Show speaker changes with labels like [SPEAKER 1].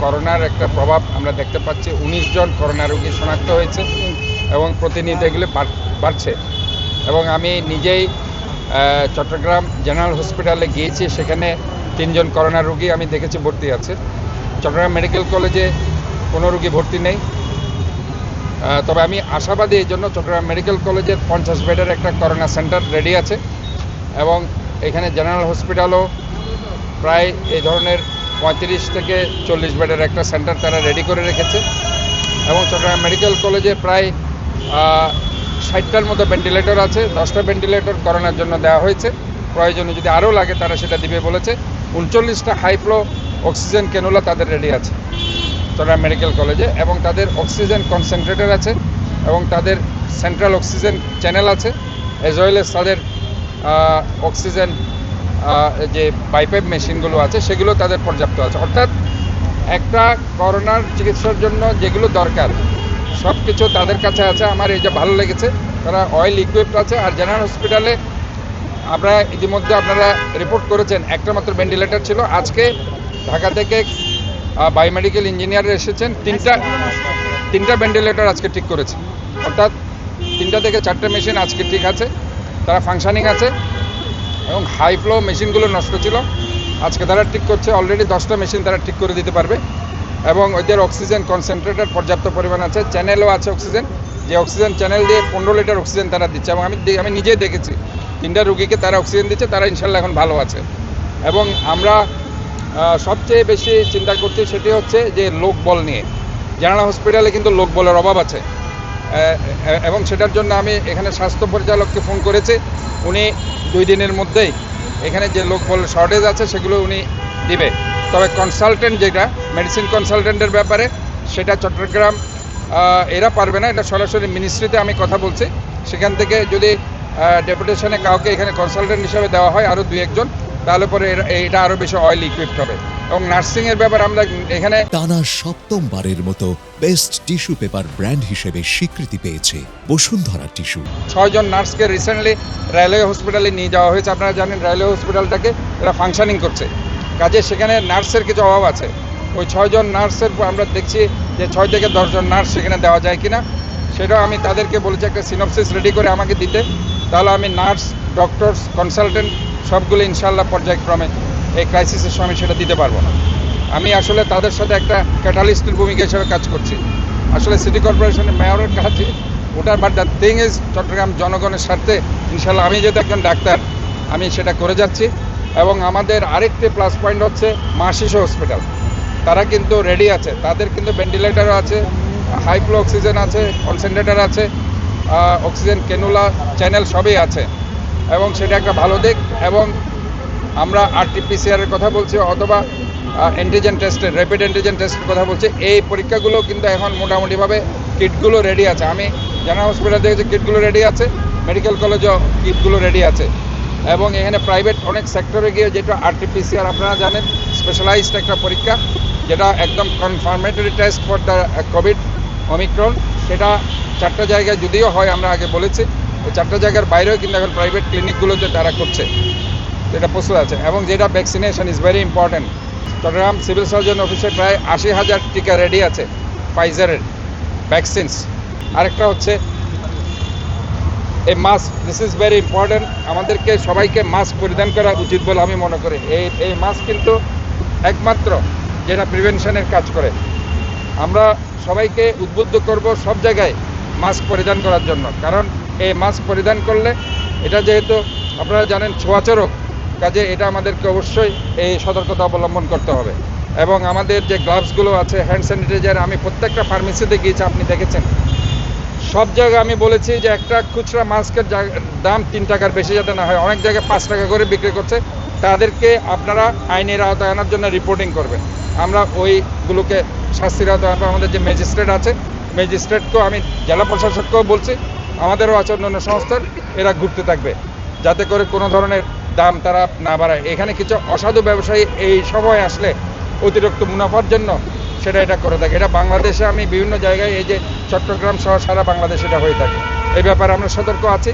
[SPEAKER 1] করোনার একটা প্রভাব আমরা দেখতে পাচ্ছি। 19 জন করোনা রোগী শনাক্ত হয়েছে এবং প্রতিনিয়ত এগুলো বাড়ছে। এবং আমি নিজেই চট্টগ্রাম জেনারেল হসপিটালে গিয়েছি, সেখানে 3 জন করোনা রোগী আমি দেখেছি ভর্তি আছে। চট্টগ্রাম মেডিকেল কলেজে কোনো রোগী ভর্তি নেই। তবে আমি আশাবাদী এই জন্য, চট্টগ্রাম মেডিকেল কলেজের 50 বেডের একটা করোনা সেন্টার রেডি আছে এবং এখানে জেনারেল হসপিটালও প্রায় এই ধরনের 35 থেকে 40 বেডের একটা সেন্টার তারা রেডি করে রেখেছে। এবং চট্টগ্রাম মেডিকেল কলেজে প্রায় 60টার মতো ভেন্টিলেটর আছে। 10টা ভেন্টিলেটর করোনার জন্য দেওয়া হয়েছে, প্রয়োজনে যদি আরও লাগে তারা সেটা দিবে বলেছে। 39টা হাই ফ্লো অক্সিজেন ক্যানুলা তাদের রেডি আছে চট্টগ্রাম মেডিকেল কলেজে, এবং তাদের অক্সিজেন কনসেন্ট্রেটর আছে এবং তাদের সেন্ট্রাল অক্সিজেন চ্যানেল আছে, অ্যাজ ওয়েল এস তাদের অক্সিজেন যে বাইপাইপ মেশিনগুলো আছে সেগুলো তাদের পর্যাপ্ত আছে। অর্থাৎ একটা করোনার চিকিৎসার জন্য যেগুলো দরকার সব কিছু তাদের কাছে আছে। আমার এই যে ভালো লেগেছে, তারা অয়েল ইকুইপড আছে। আর জেনারেল হসপিটালে আপনারা ইতিমধ্যে আপনারা রিপোর্ট করেছেন একটা মাত্র ভেন্টিলেটর ছিল। আজকে ঢাকা থেকে বায়োমেডিক্যাল ইঞ্জিনিয়ার এসেছেন, তিনটা ভেন্টিলেটর আজকে ঠিক করেছে। অর্থাৎ 3টা থেকে 4টে মেশিন আজকে ঠিক আছে, তারা ফাংশনিং আছে। এবং হাই ফ্লো মেশিনগুলো নষ্ট ছিল, আজকে তারা ঠিক করছে। অলরেডি 10টা মেশিন তারা ঠিক করে দিতে পারবে। এবং ওদের অক্সিজেন কনসেন্ট্রেটর পর্যাপ্ত পরিমাণ আছে, চ্যানেলও আছে অক্সিজেন, যে অক্সিজেন চ্যানেল দিয়ে 15 লিটার অক্সিজেন তারা দিচ্ছে। এবং আমি নিজেই দেখেছি 3টা রুগীকে তারা অক্সিজেন দিচ্ছে, তারা ইনশাল্লাহ এখন ভালো আছে। এবং আমরা সবচেয়ে বেশি চিন্তা করছি সেটি হচ্ছে যে লোকবল নিয়ে। জেনারেল হসপিটালে কিন্তু লোকবলের অভাব আছে, এবং সেটার জন্য আমি এখানে স্বাস্থ্য পরিচালককে ফোন করেছি। উনি 2 দিনের মধ্যেই এখানে যে লোকবল শর্টেজ আছে সেগুলো উনি দিবে। তবে কনসালটেন্ট যেটা মেডিসিন কনসালটেন্টের ব্যাপারে সেটা চট্টগ্রাম এরা পারবে না, এটা সরাসরি মিনিস্ট্রিতে আমি কথা বলছি। সেখান থেকে যদি ডেপুটেশনে কাউকে এখানে কনসালটেন্ট হিসেবে দেওয়া হয় আরও 2-1 জন, তাহলে পরে এটা আরও বেশি অয়েল ইকুইপড হবে। এবং নার্সিংয়ের ব্যাপারে আমরা এখানে
[SPEAKER 2] টানা 7মবারের মতো বেস্ট টিস্যু পেপার ব্র্যান্ড হিসেবে স্বীকৃতি পেয়েছে বসুন্ধরা টিস্যু।
[SPEAKER 1] 6 জন নার্সকে রিসেন্টলি রেলওয়ে হসপিটালে নিয়ে যাওয়া হয়েছে। আপনারা জানেন রেলওয়ে হসপিটালটাকে এরা ফাংশনিং করছে, কাজে সেখানে নার্সের কিছু অভাব আছে। ওই 6 জন নার্সের আমরা দেখছি যে 6 থেকে 10 জন নার্স সেখানে দেওয়া যায় কিনা, সেটাও আমি তাদেরকে বলেছি একটা সিনপসিস রেডি করে আমাকে দিতে। তাহলে আমি নার্স, ডক্টরস, কনসালটেন্ট সবগুলো ইনশাল্লাহ পর্যায়ক্রমে এই ক্রাইসিসের সময় সেটা দিতে পারবো। আমি আসলে তাদের সাথে একটা ক্যাটালিস্টের ভূমিকা হিসেবে কাজ করছি। আসলে সিটি কর্পোরেশনের মেয়রের কাছে ওটার, but the thing is Chattogram জনগণের স্বার্থে ইনশাল্লাহ আমি যেহেতু একজন ডাক্তার আমি সেটা করে যাচ্ছি। এবং আমাদের আরেকটি প্লাস পয়েন্ট হচ্ছে মা শিশু হসপিটাল, তারা কিন্তু রেডি আছে, তাদের কিন্তু ভেন্টিলেটরও আছে, হাই ফ্লো অক্সিজেন আছে, কনসেন্ট্রেটর আছে, অক্সিজেন ক্যানুলা চ্যানেল সবই আছে, এবং সেটা একটা ভালো দিক। এবং আমরা RT-PCR কথা বলছি অথবা অ্যান্টিজেন টেস্টের, র্যাপিড অ্যান্টিজেন টেস্টের কথা বলছি। এই পরীক্ষাগুলো কিন্তু এখন মোটামুটিভাবে কিটগুলো রেডি আছে। আমি জেনারেল হসপিটাল দেখেছি কিটগুলো রেডি আছে, মেডিকেল কলেজও কিটগুলো রেডি আছে। এবং এখানে প্রাইভেট অনেক সেক্টরে গিয়ে যেটা RT-PCR আপনারা জানেন স্পেশালাইজড একটা পরীক্ষা, যেটা একদম confirmatory test for the Covid Omicron, সেটা 4টা জায়গায় যদিও হয় আমরা আগে বলেছি, ওই 4টা জায়গার বাইরেও কিন্তু এখন প্রাইভেট ক্লিনিকগুলোতে তারা করছে, যেটা প্রস্তুত আছে। এবং যেটা vaccination is very important. Chattogram civil surgeon অফিসে প্রায় 80,000 টিকা রেডি আছে ফাইজারের ভ্যাকসিনস। আরেকটা হচ্ছে এই mask, this is very important. আমাদেরকে সবাইকে মাস্ক পরিধান করা উচিত বলে আমি মনে করি। এই মাস্ক কিন্তু একমাত্র যেটা প্রিভেনশনের কাজ করে। আমরা সবাইকে উদ্বুদ্ধ করব সব জায়গায় মাস্ক পরিধান করার জন্য, কারণ এই মাস্ক পরিধান করলে এটা যেহেতু আপনারা জানেন ছোঁয়াচে রোগ, কাজে এটা আমাদেরকে অবশ্যই এই সতর্কতা অবলম্বন করতে হবে। এবং আমাদের যে গ্লাভসগুলো আছে, হ্যান্ড স্যানিটাইজার, আমি প্রত্যেকটা ফার্মেসিতে গিয়েছি, আপনি দেখেছেন সব জায়গায় আমি বলেছি যে একটা খুচরা মাস্কের দাম 3 টাকার বেশি যাতে না হয়। অনেক জায়গায় 5 টাকা করে বিক্রি করছে, তাদেরকে আপনারা আইনের আওতায় আনার জন্য রিপোর্টিং করবেন। আমরা ওইগুলোকে শাস্তির আওতায় আনবো। আমাদের যে ম্যাজিস্ট্রেট আছে, ম্যাজিস্ট্রেটকেও আমি, জেলা প্রশাসককেও বলছি, আমাদেরও আছে অন্যান্য সংস্থার, এরা ঘুরতে থাকবে যাতে করে কোনো ধরনের দাম তারা না বাড়ায়। এখানে কিছু অসাধু ব্যবসায়ী এই সময় আসলে অতিরিক্ত মুনাফার জন্য এটা করে থাকে। এটা বাংলাদেশে আমি বিভিন্ন জায়গায়, এই যে চট্টগ্রাম সহ সারা বাংলাদেশে এটা হয়ে থাকে। এই ব্যাপারে আমরা সতর্ক আছি।